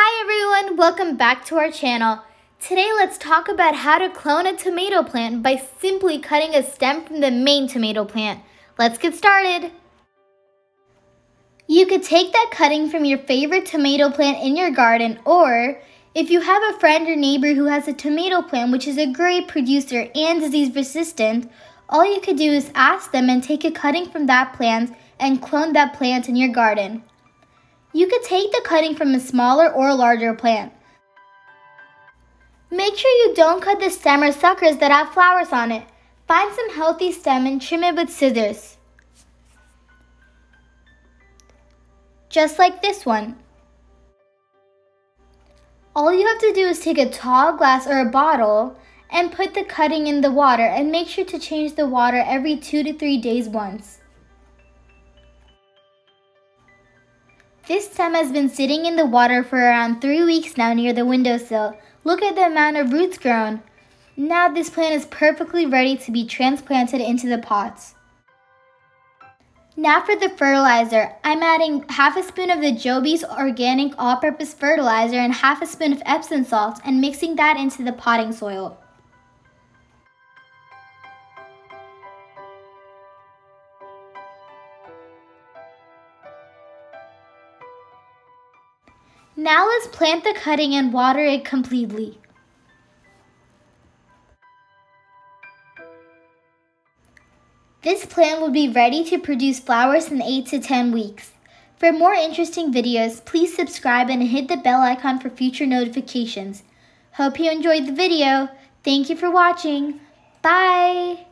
Hi everyone, welcome back to our channel. Today let's talk about how to clone a tomato plant by simply cutting a stem from the main tomato plant. Let's get started. You could take that cutting from your favorite tomato plant in your garden, or if you have a friend or neighbor who has a tomato plant which is a great producer and disease resistant, all you could do is ask them and take a cutting from that plant and clone that plant in your garden. You could take the cutting from a smaller or larger plant. Make sure you don't cut the stem or suckers that have flowers on it. Find some healthy stem and trim it with scissors. Just like this one. All you have to do is take a tall glass or a bottle and put the cutting in the water, and make sure to change the water every 2 to 3 days once. This stem has been sitting in the water for around 3 weeks now near the windowsill. Look at the amount of roots grown. Now this plant is perfectly ready to be transplanted into the pots. Now for the fertilizer. I'm adding half a spoon of the Joby's organic all-purpose fertilizer and half a spoon of Epsom salt and mixing that into the potting soil. Now let's plant the cutting and water it completely. This plant will be ready to produce flowers in 8 to 10 weeks. For more interesting videos, please subscribe and hit the bell icon for future notifications. Hope you enjoyed the video. Thank you for watching. Bye!